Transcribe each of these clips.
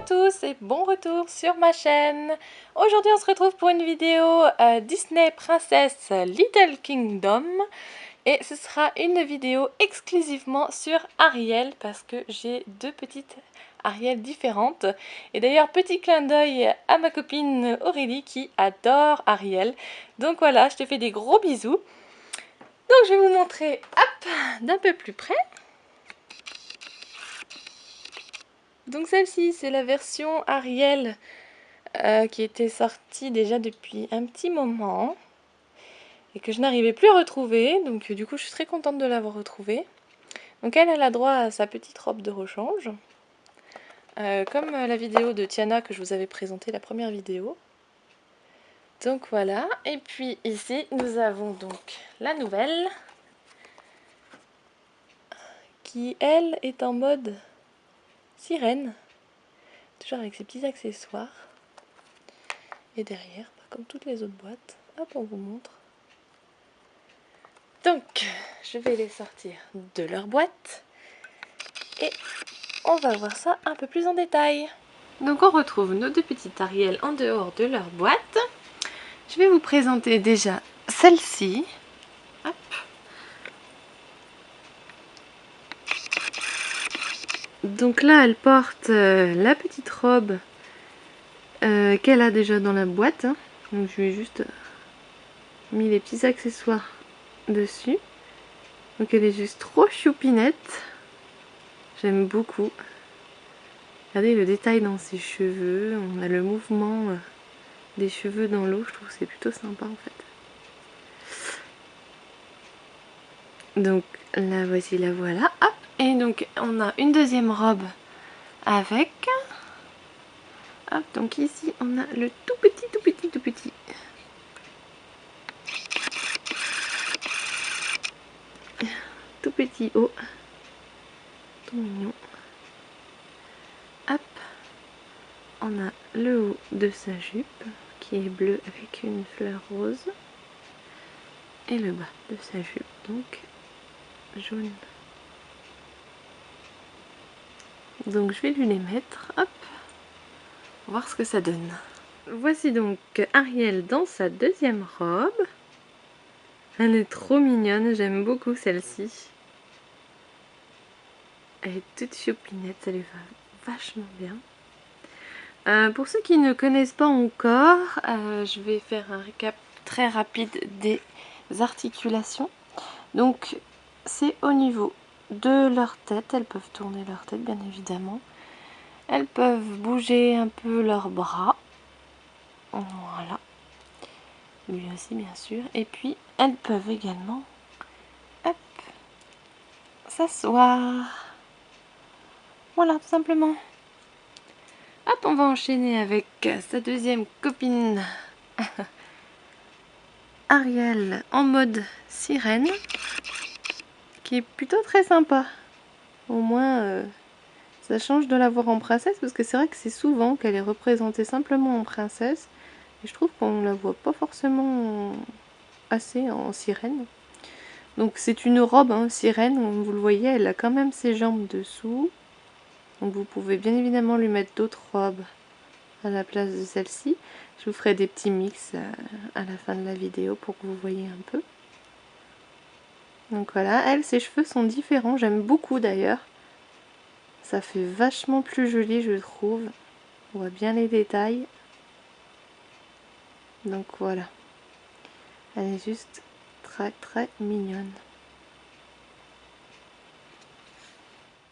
tous et bon retour sur ma chaîne. Aujourd'hui on se retrouve pour une vidéo Disney Princess Little Kingdom. Et ce sera une vidéo exclusivement sur Ariel parce que j'ai deux petites Ariel différentes. Et d'ailleurs petit clin d'œil à ma copine Aurélie qui adore Ariel. Donc voilà, je te fais des gros bisous. Donc je vais vous montrer d'un peu plus près. Donc celle-ci c'est la version Ariel qui était sortie déjà depuis un petit moment et que je n'arrivais plus à retrouver, donc du coup je suis très contente de l'avoir retrouvée. Donc elle a droit à sa petite robe de rechange, comme la vidéo de Tiana que je vous avais présentée, la première vidéo. Donc voilà, et puis ici nous avons donc la nouvelle qui elle est en mode sirène, toujours avec ses petits accessoires. Et derrière, comme toutes les autres boîtes, hop on vous montre. Donc, je vais les sortir de leur boîte et on va voir ça un peu plus en détail. Donc on retrouve nos deux petites Ariel en dehors de leur boîte. Je vais vous présenter déjà celle-ci. Hop. Donc là, elle porte la petite robe qu'elle a déjà dans la boîte. Donc je lui ai juste mis les petits accessoires dessus. Donc elle est juste trop choupinette. J'aime beaucoup. Regardez le détail dans ses cheveux. On a le mouvement des cheveux dans l'eau. Je trouve que c'est plutôt sympa en fait. Donc la voici, la voilà. Hop. Et donc on a une deuxième robe avec. Hop, donc ici on a le tout petit. Tout petit haut. Tout mignon. Hop. On a le haut de sa jupe qui est bleu avec une fleur rose. Et le bas de sa jupe, donc jaune. Donc je vais lui les mettre, hop, voir ce que ça donne. Voici donc Ariel dans sa deuxième robe. Elle est trop mignonne, j'aime beaucoup celle-ci. Elle est toute choupinette, ça lui va vachement bien. Pour ceux qui ne connaissent pas encore, je vais faire un récap très rapide des articulations. Donc c'est au niveau de leur tête, elles peuvent tourner leur tête bien évidemment. Elles peuvent bouger un peu leurs bras. Voilà. Lui aussi bien sûr. Et puis elles peuvent également hop, s'asseoir. Voilà, tout simplement. Hop, on va enchaîner avec sa deuxième copine Ariel en mode sirène, qui est plutôt très sympa. Au moins ça change de la voir en princesse, parce que c'est vrai que c'est souvent qu'elle est représentée simplement en princesse, et je trouve qu'on la voit pas forcément assez en sirène. Donc c'est une robe hein, sirène, vous le voyez, elle a quand même ses jambes dessous. Donc vous pouvez bien évidemment lui mettre d'autres robes à la place de celle-ci. Je vous ferai des petits mix à la fin de la vidéo pour que vous voyez un peu. Donc voilà, elle, ses cheveux sont différents, j'aime beaucoup d'ailleurs. Ça fait vachement plus joli je trouve. On voit bien les détails. Donc voilà. Elle est juste très mignonne.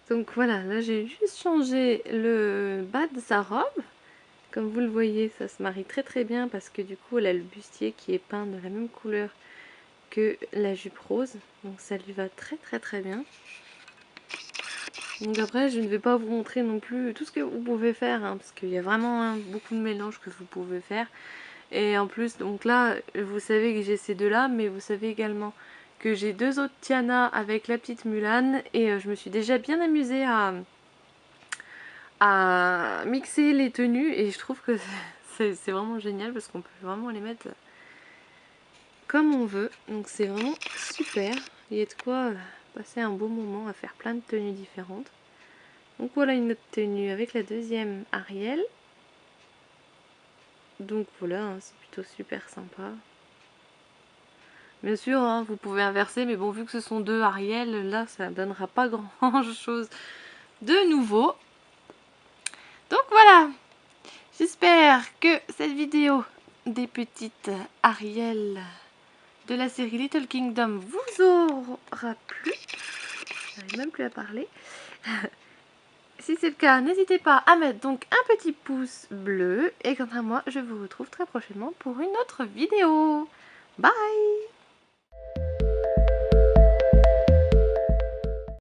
Donc voilà, là j'ai juste changé le bas de sa robe. Comme vous le voyez, ça se marie très bien parce que du coup elle a le bustier qui est peint de la même couleur que la jupe rose. Donc ça lui va très bien. Donc après je ne vais pas vous montrer non plus tout ce que vous pouvez faire hein, parce qu'il y a vraiment beaucoup de mélanges que vous pouvez faire. Et en plus donc là vous savez que j'ai ces deux là, mais vous savez également que j'ai deux autres Tiana avec la petite Mulan. Et je me suis déjà bien amusée à mixer les tenues et je trouve que c'est vraiment génial parce qu'on peut vraiment les mettre comme on veut. Donc c'est vraiment super. Il y a de quoi passer un beau moment à faire plein de tenues différentes. Donc voilà une autre tenue avec la deuxième Ariel. Donc voilà, hein, c'est plutôt super sympa. Bien sûr, hein, vous pouvez inverser, mais bon, vu que ce sont deux Ariel, là, ça ne donnera pas grand-chose de nouveau. Donc voilà, j'espère que cette vidéo des petites Ariel de la série Little Kingdom vous aura plu. J'arrive même plus à parler. Si c'est le cas, n'hésitez pas à mettre donc un petit pouce bleu. Et quant à moi, je vous retrouve très prochainement pour une autre vidéo. Bye!